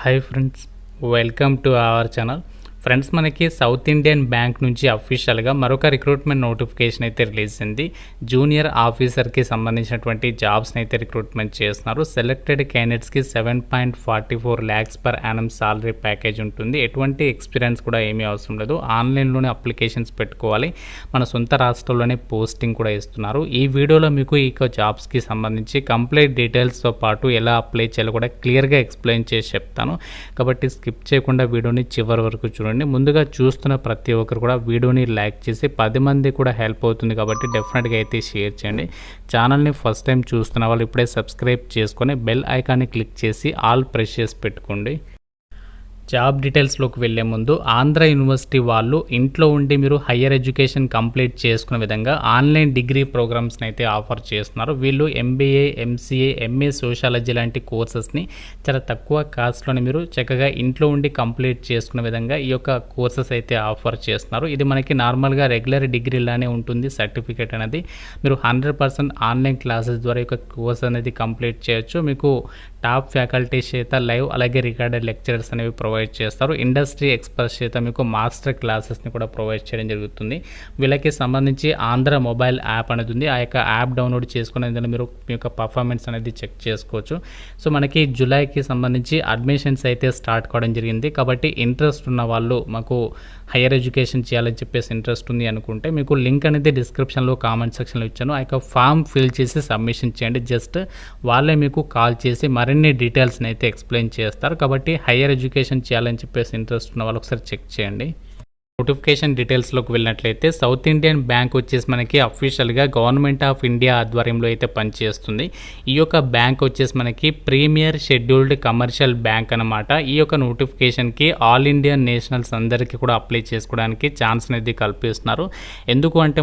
Hi friends, welcome to our channel. Friends, మనకి south Indian bank నుంచి అఫీషియల్గా మరొక రిక్రూట్మెంట్ నోటిఫికేషన్ అయితే రిలీజ్ అయింది. జూనియర్ ఆఫీసర్కి సంబంధించినటువంటి జాబ్స్ని అయితే రిక్రూట్మెంట్ చేస్తున్నారు. సెలెక్టెడ్ క్యాండిడేట్స్కి 7.44 lakhs per annum salary package ఉంటుంది. ఎటువంటి ఎక్స్పీరియన్స్ కూడా ఏమీ అవసరం లేదు. ఆన్లైన్లోనే అప్లికేషన్స్ పెట్టుకోవాలి. మన సొంత రాష్ట్రంలోనే పోస్టింగ్ కూడా ఇస్తున్నారు. ఈ వీడియోలో మీకు ఈ జాబ్స్కి సంబంధించి కంప్లీట్ డీటెయిల్స్తో పాటు ఎలా అప్లై చేయాలో కూడా క్లియర్గా ఎక్స్ప్లెయిన్ చేసి చెప్తాను. కాబట్టి స్కిప్ చేయకుండా వీడియోని చివరి వరకు చూడండి. ముందుగా చూస్తున్న ప్రతి ఒక్కరు కూడా వీడియోని లైక్ చేసి 10 మంది కూడా హెల్ప్ అవుతుంది. కాబట్టి డెఫినెట్గా అయితే షేర్ చేయండి. ఛానల్ని ఫస్ట్ టైం చూస్తున్న వాళ్ళు ఇప్పుడే సబ్స్క్రైబ్ చేసుకొని బెల్ ఐకాన్ని క్లిక్ చేసి ఆల్ ప్రెస్ చేసి పెట్టుకోండి. జాబ్ డీటెయిల్స్లోకి వెళ్ళే ముందు ఆంధ్ర యూనివర్సిటీ వాళ్ళు ఇంట్లో ఉండి మీరు హయ్యర్ ఎడ్యుకేషన్ కంప్లీట్ చేసుకునే విధంగా ఆన్లైన్ డిగ్రీ ప్రోగ్రామ్స్ని అయితే ఆఫర్ చేస్తున్నారు. వీళ్ళు MBA, MCA, MA సోషాలజీ లాంటి కోర్సెస్ని చాలా తక్కువ కాస్ట్లోనే మీరు చక్కగా ఇంట్లో ఉండి కంప్లీట్ చేసుకునే విధంగా ఈ యొక్క కోర్సెస్ అయితే ఆఫర్ చేస్తున్నారు. ఇది మనకి నార్మల్గా రెగ్యులర్ డిగ్రీలానే ఉంటుంది. సర్టిఫికేట్ అనేది మీరు 100% ఆన్లైన్ క్లాసెస్ ద్వారా ఈ యొక్క కోర్స్ అనేది కంప్లీట్ చేయొచ్చు. మీకు టాప్ ఫ్యాకల్టీస్ చేత లైవ్ అలాగే రికార్డెడ్ లెక్చరర్స్ అనేవి ప్రొవైడ్ చేస్తారు. ఇండస్ట్రీ ఎక్స్పర్ట్స్ చేత మీకు మాస్టర్ క్లాసెస్ని కూడా ప్రొవైడ్ చేయడం జరుగుతుంది. వీళ్ళకి సంబంధించి ఆంధ్ర మొబైల్ యాప్ అనేది ఉంది. ఆ యొక్క యాప్ డౌన్లోడ్ చేసుకునే మీరు మీ యొక్క పర్ఫార్మెన్స్ అనేది చెక్ చేసుకోవచ్చు. సో మనకి జూలైకి సంబంధించి అడ్మిషన్స్ అయితే స్టార్ట్ కావడం జరిగింది. కాబట్టి ఇంట్రెస్ట్ ఉన్న వాళ్ళు మాకు హయ్యర్ ఎడ్యుకేషన్ చేయాలని చెప్పేసి ఇంట్రెస్ట్ ఉంది అనుకుంటే మీకు లింక్ అనేది డిస్క్రిప్షన్లో కామెంట్ సెక్షన్లో ఇచ్చాను. ఆ యొక్క ఫామ్ ఫిల్ చేసి సబ్మిషన్ చేయండి. జస్ట్ వాళ్ళే మీకు కాల్ చేసి మరిన్ని డీటెయిల్స్ని అయితే ఎక్స్ప్లెయిన్ చేస్తారు. కాబట్టి హయ్యర్ ఎడ్యుకేషన్ చేయాలని చెప్పేసి ఇంట్రెస్ట్ ఉన్న వాళ్ళు ఒకసారి చెక్ చేయండి. నోటిఫికేషన్ డీటెయిల్స్లోకి వెళ్ళినట్లయితే సౌత్ ఇండియన్ బ్యాంక్ వచ్చేసి మనకి అఫీషియల్గా గవర్నమెంట్ ఆఫ్ ఇండియా ఆధ్వర్యంలో అయితే పనిచేస్తుంది. ఈ యొక్క బ్యాంక్ వచ్చేసి మనకి ప్రీమియర్ షెడ్యూల్డ్ కమర్షియల్ బ్యాంక్ అనమాట. ఈ యొక్క నోటిఫికేషన్కి ఆల్ ఇండియన్ నేషనల్స్ అందరికీ కూడా అప్లై చేసుకోవడానికి ఛాన్స్ అనేది కల్పిస్తున్నారు. ఎందుకు అంటే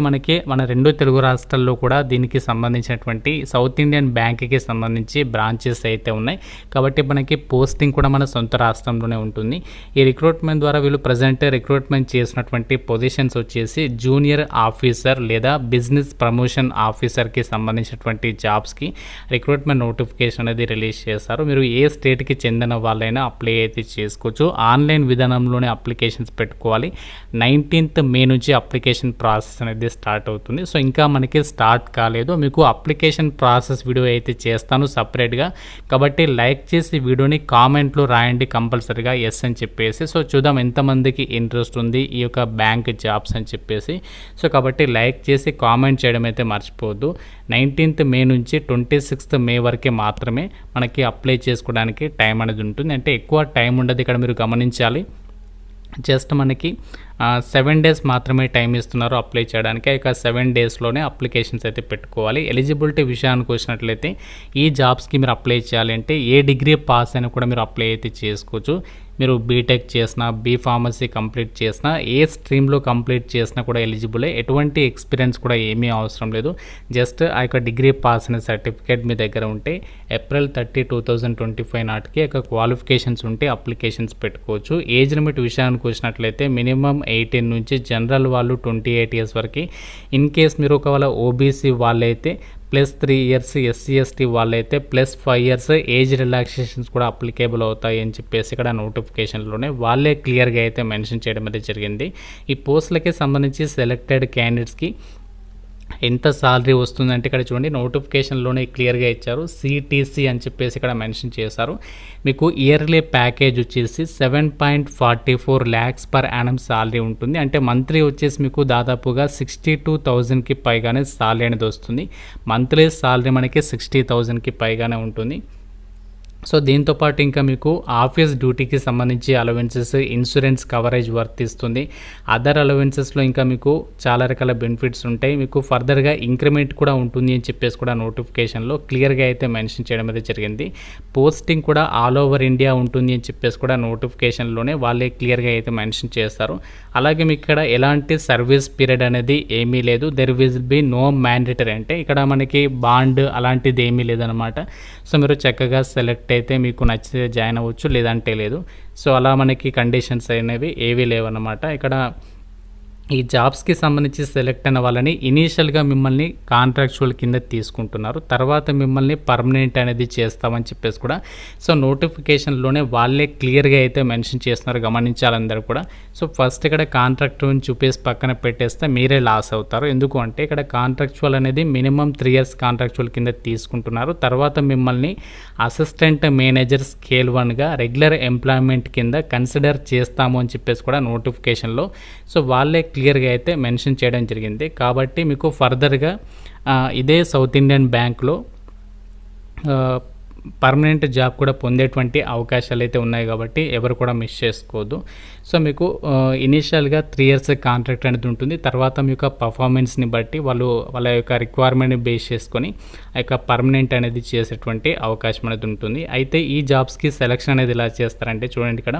మన 2 తెలుగు రాష్ట్రాల్లో కూడా దీనికి సంబంధించినటువంటి సౌత్ ఇండియన్ బ్యాంక్కి సంబంధించి బ్రాంచెస్ అయితే ఉన్నాయి. కాబట్టి మనకి పోస్టింగ్ కూడా మన సొంత రాష్ట్రంలోనే ఉంటుంది. ఈ రిక్రూట్మెంట్ ద్వారా వీళ్ళు ప్రజెంట్ రిక్రూట్మెంట్ చేసినటువంటి పొజిషన్స్ వచ్చేసి జూనియర్ ఆఫీసర్ లేదా బిజినెస్ ప్రమోషన్ ఆఫీసర్కి సంబంధించినటువంటి జాబ్స్కి రిక్రూట్మెంట్ నోటిఫికేషన్ అనేది రిలీజ్ చేస్తారు. మీరు ఏ స్టేట్కి చెందిన వాళ్ళైనా అప్లై అయితే చేసుకోవచ్చు. ఆన్లైన్ విధానంలోనే అప్లికేషన్స్ పెట్టుకోవాలి. 19th May నుంచి అప్లికేషన్ ప్రాసెస్ అనేది స్టార్ట్ అవుతుంది. సో ఇంకా మనకి స్టార్ట్ కాలేదు. మీకు అప్లికేషన్ ప్రాసెస్ వీడియో అయితే చేస్తాను సపరేట్గా. కాబట్టి లైక్ చేసి వీడియోని కామెంట్లో రాయండి కంపల్సరీగా ఎస్ అని చెప్పేసి. సో చూద్దాం ఎంతమందికి ఇంట్రెస్ట్ ఉంది ఈ యొక్క బ్యాంక్ జాబ్స్ అని చెప్పేసి. సో కాబట్టి లైక్ చేసి కామెంట్ చేయడం అయితే మర్చిపోవద్దు. 19th May నుంచి 26th May వరకే మాత్రమే మనకి అప్లై చేసుకోవడానికి టైం అనేది ఉంటుంది. అంటే ఎక్కువ టైం ఉండదు. ఇక్కడ మీరు గమనించాలి. జస్ట్ మనకి 7 days మాత్రమే టైం ఇస్తున్నారు అప్లై చేయడానికి. ఇక 7 daysలోనే అప్లికేషన్స్ అయితే పెట్టుకోవాలి. ఎలిజిబిలిటీ విషయానికి వచ్చినట్లయితే ఈ జాబ్స్కి మీరు అప్లై చేయాలంటే ఏ డిగ్రీ పాస్ అయినా కూడా మీరు అప్లై అయితే చేసుకోవచ్చు. మీరు బీటెక్ చేసినా, B.Pharmacy కంప్లీట్ చేసినా, ఏ స్ట్రీమ్లో కంప్లీట్ చేసినా కూడా ఎలిజిబులే. ఎటువంటి ఎక్స్పీరియన్స్ కూడా ఏమీ అవసరం లేదు. జస్ట్ ఆ యొక్క డిగ్రీ పాస్ అనే సర్టిఫికేట్ మీ దగ్గర ఉంటే April 30, 2025 నాటికి యొక్క క్వాలిఫికేషన్స్ ఉంటే అప్లికేషన్స్ పెట్టుకోవచ్చు. ఏజ్ లిమిట్ విషయానికి వచ్చినట్లయితే మినిమం 18 నుంచి జనరల్ వాళ్ళు 28 years వరకు. ఇన్ కేస్ మీరు ఒకవేళ OBC వాళ్ళైతే +3 years, SC/ST వాళ్ళైతే +5 years ఏజ్ రిలాక్సేషన్స్ కూడా అప్లికేబుల్ అవుతాయి అని చెప్పేసి ఇక్కడ నోటిఫికేషన్లోనే వాళ్ళే క్లియర్గా అయితే మెన్షన్ చేయడం అయితే జరిగింది. ఈ పోస్టులకి సంబంధించి సెలెక్టెడ్ క్యాండిడేట్స్కి ఎంత సాలరీ వస్తుందంటే ఇక్కడ చూడండి నోటిఫికేషన్లోనే క్లియర్గా ఇచ్చారు. CTC అని చెప్పేసి ఇక్కడ మెన్షన్ చేశారు. మీకు ఇయర్లీ ప్యాకేజ్ వచ్చేసి 7.44 lakhs పర్ యానం సాలరీ ఉంటుంది. అంటే మంత్లీ వచ్చేసి మీకు దాదాపుగా 62,000కి పైగానే సాలరీ అనేది వస్తుంది. మంత్లీ సాలరీ మనకి 60,000కి పైగానే ఉంటుంది. సో దీంతోపాటు ఇంకా మీకు ఆఫీస్ డ్యూటీకి సంబంధించి అలవెన్సెస్, ఇన్సూరెన్స్ కవరేజ్ వర్తిస్తుంది. అదర్ అలవెన్సెస్లో ఇంకా మీకు చాలా రకాల బెనిఫిట్స్ ఉంటాయి. మీకు ఫర్దర్గా ఇంక్రిమెంట్ కూడా ఉంటుంది అని చెప్పేసి కూడా నోటిఫికేషన్లో క్లియర్గా అయితే మెన్షన్ చేయడం అయితే జరిగింది. పోస్టింగ్ కూడా ఆల్ ఓవర్ ఇండియా ఉంటుంది అని చెప్పేసి కూడా నోటిఫికేషన్లోనే వాళ్ళే క్లియర్గా అయితే మెన్షన్ చేస్తారు. అలాగే మీకు ఇక్కడ ఎలాంటి సర్వీస్ పీరియడ్ అనేది ఏమీ లేదు. There will be no mandatory. అంటే ఇక్కడ మనకి బాండ్ అలాంటిది ఏమీ లేదనమాట. సో మీరు చక్కగా సెలెక్ట్ అయితే మీకు నచ్చితే జాయిన్ అవ్వచ్చు, లేదంటే లేదు. సో అలా మనకి కండిషన్స్ అనేవి ఏవీ లేవన్నమాట. ఇక్కడ ఈ జాబ్స్‌కి సంబంధించి సెలెక్ట్ అయిన వాళ్ళని ఇనీషియల్‌గా మిమ్మల్ని కాంట్రాక్చువల్ కింద తీసుకుంటున్నారు. తర్వాత మిమ్మల్ని పర్మనెంట్ అనేది చేస్తామని చెప్పేసి కూడా సో నోటిఫికేషన్‌లోనే వాళ్ళే క్లియర్‌గా అయితే మెన్షన్ చేస్తున్నారు, గమనించాలి అందరూ కూడా. సో ఫస్ట్ ఇక్కడ కాంట్రాక్టుని చూపేసి పక్కన పెట్టేస్తే మీరే లాస్ అవుతారు. ఎందుకు అంటే ఇక్కడ కాంట్రాక్చువల్ అనేది మినిమమ్ 3 ఇయర్స్ కాంట్రాక్చువల్ కింద తీసుకుంటున్నారు. తర్వాత మిమ్మల్ని అసిస్టెంట్ మేనేజర్ స్కేల్ 1గా రెగ్యులర్ ఎంప్లాయ్‌మెంట్ కింద కన్సిడర్ చేస్తాము అని చెప్పేసి కూడా నోటిఫికేషన్‌లో సో వాళ్ళే క్లియర్‌గా అయితే మెన్షన్ చేయడం జరిగింది. కాబట్టి మీకు ఫర్దర్‌గా ఇదే సౌత్ ఇండియన్ బ్యాంక్‌లో పర్మనెంట్ జాబ్ కూడా పొందేటువంటి అవకాశాలు అయితే ఉన్నాయి కాబట్టి ఎవరు కూడా మిస్ చేసుకోవద్దు. సో మీకు ఇనీషియల్‌గా 3 ఇయర్స్ కాంట్రాక్ట్ అనేది ఉంటుంది. తర్వాత మీ యొక్క పర్ఫార్మెన్స్‌ని బట్టి వాళ్ళ యొక్క రిక్వైర్మెంట్‌ని బేస్ చేసుకొని ఆ యొక్క పర్మనెంట్ అనేది చేసేటువంటి అవకాశం అనేది ఉంటుంది. అయితే ఈ జాబ్స్‌కి సెలక్షన్ అనేది ఎలా చేస్తారంటే చూడండి, ఇక్కడ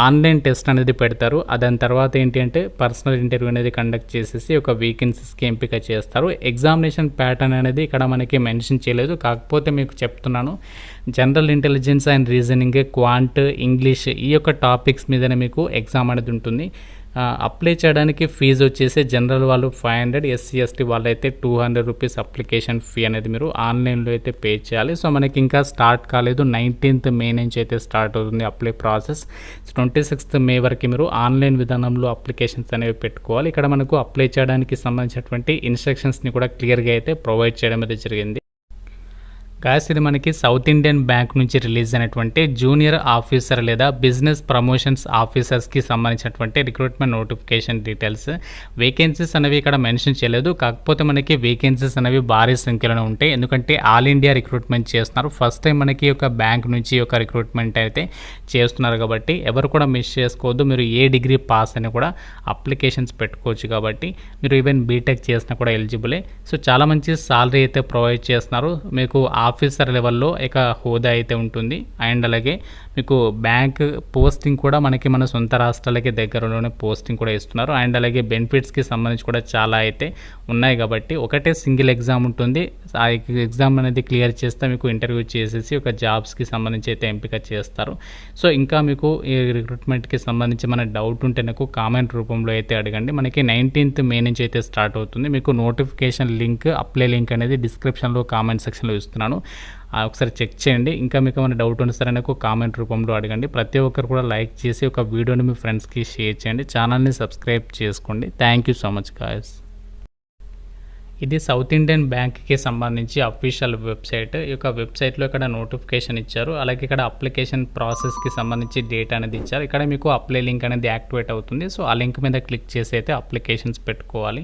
ఆన్లైన్ టెస్ట్ అనేది పెడతారు. దాని తర్వాత ఏంటి అంటే పర్సనల్ ఇంటర్వ్యూ అనేది కండక్ట్ చేసేసి ఒక వేకెన్సీస్‌కి ఎంపిక చేస్తారు. ఎగ్జామినేషన్ ప్యాటర్న్ అనేది ఇక్కడ మనకి మెన్షన్ చేయలేదు, కాకపోతే మీకు చెప్తున్నాను. General intelligence and reasoning, quant, English ఈ యొక్క టాపిక్స్ మీదనే మీకు ఎగ్జామ్ అనేది ఉంటుంది. అప్లై చేయడానికి ఫీజు వచ్చేసి జనరల్ వాళ్ళు 500, ఎస్సీ ఎస్టీ వాళ్ళైతే 200 రూపీస్ అప్లికేషన్ ఫీ అనేది మీరు ఆన్లైన్లో అయితే పే చేయాలి. సో మనకి ఇంకా స్టార్ట్ కాలేదు, 19th మే నుంచి అయితే స్టార్ట్ అవుతుంది అప్లై ప్రాసెస్. 26th మే వరకు మీరు ఆన్లైన్ విధానంలో అప్లికేషన్స్ అనేవి పెట్టుకోవాలి. ఇక్కడ మనకు అప్లై చేయడానికి సంబంధించినటువంటి ఇన్స్ట్రక్షన్స్ని కూడా క్లియర్గా అయితే ప్రొవైడ్ చేయడం అయితే జరిగింది. గాయస్, ఇది మనకి సౌత్ ఇండియన్ బ్యాంక్ నుంచి రిలీజ్ అయినటువంటి జూనియర్ ఆఫీసర్ లేదా బిజినెస్ ప్రమోషన్స్ ఆఫీసర్స్కి సంబంధించినటువంటి రిక్రూట్మెంట్ నోటిఫికేషన్ డీటెయిల్స్. వేకెన్సీస్ అనేవి ఇక్కడ మెన్షన్ చేయలేదు, కాకపోతే మనకి వేకెన్సీస్ అనేవి భారీ సంఖ్యలో ఉంటాయి. ఎందుకంటే ఆల్ ఇండియా రిక్రూట్మెంట్ చేస్తున్నారు. ఫస్ట్ టైం మనకి ఒక బ్యాంక్ నుంచి ఒక రిక్రూట్మెంట్ అయితే చేస్తున్నారు కాబట్టి ఎవరు కూడా మిస్ చేసుకోవద్దు. మీరు ఏ డిగ్రీ పాస్ అని కూడా అప్లికేషన్స్ పెట్టుకోవచ్చు కాబట్టి మీరు ఈవెన్ బీటెక్ చేసినా కూడా ఎలిజిబులే. సో చాలా మంచి సాలరీ అయితే ప్రొవైడ్ చేస్తున్నారు. మీకు ఆఫీసర్ లెవెల్లో ఇక హోదా అయితే ఉంటుంది. అండ్ అలాగే మీకు బ్యాంక్ పోస్టింగ్ కూడా మనకి మన సొంత రాష్ట్రాలకి దగ్గరలోనే పోస్టింగ్ కూడా ఇస్తున్నారు. అండ్ అలాగే బెనిఫిట్స్కి సంబంధించి కూడా చాలా అయితే ఉన్నాయి కాబట్టి ఒకటే సింగిల్ ఎగ్జామ్ ఉంటుంది. ఆ ఎగ్జామ్ అనేది క్లియర్ చేస్తే మీకు ఇంటర్వ్యూ చేసేసి ఒక జాబ్స్కి సంబంధించి అయితే ఎంపిక చేస్తారు. సో ఇంకా మీకు ఈ రిక్రూట్మెంట్కి సంబంధించి మన డౌట్ ఉంటే నాకు కామెంట్ రూపంలో అయితే అడగండి. మనకి 19th మే నుంచి అయితే స్టార్ట్ అవుతుంది. మీకు నోటిఫికేషన్ లింక్, అప్లై లింక్ అనేది డిస్క్రిప్షన్లో కామెంట్ సెక్షన్లో ఇస్తున్నాను, ఒకసారి చెక్ చేయండి. ఇంకా మీకు ఏమైనా డౌట్ ఉంది సరే నాకు కామెంట్ రూపంలో అడగండి. ప్రతి ఒక్కరు కూడా లైక్ చేసి ఒక వీడియోని మీ ఫ్రెండ్స్కి షేర్ చేయండి. ఛానల్ని సబ్స్క్రైబ్ చేసుకోండి. Thank you so much guys. ఇది సౌత్ ఇండియన్ బ్యాంక్కి సంబంధించి అఫీషియల్ వెబ్సైట్. ఈ యొక్క వెబ్సైట్లో ఇక్కడ నోటిఫికేషన్ ఇచ్చారు. అలాగే ఇక్కడ అప్లికేషన్ ప్రాసెస్కి సంబంధించి డేట్ అనేది ఇచ్చారు. ఇక్కడ మీకు అప్లై లింక్ అనేది యాక్టివేట్ అవుతుంది. సో ఆ లింక్ మీద క్లిక్ చేసి అయితే అప్లికేషన్స్ పెట్టుకోవాలి.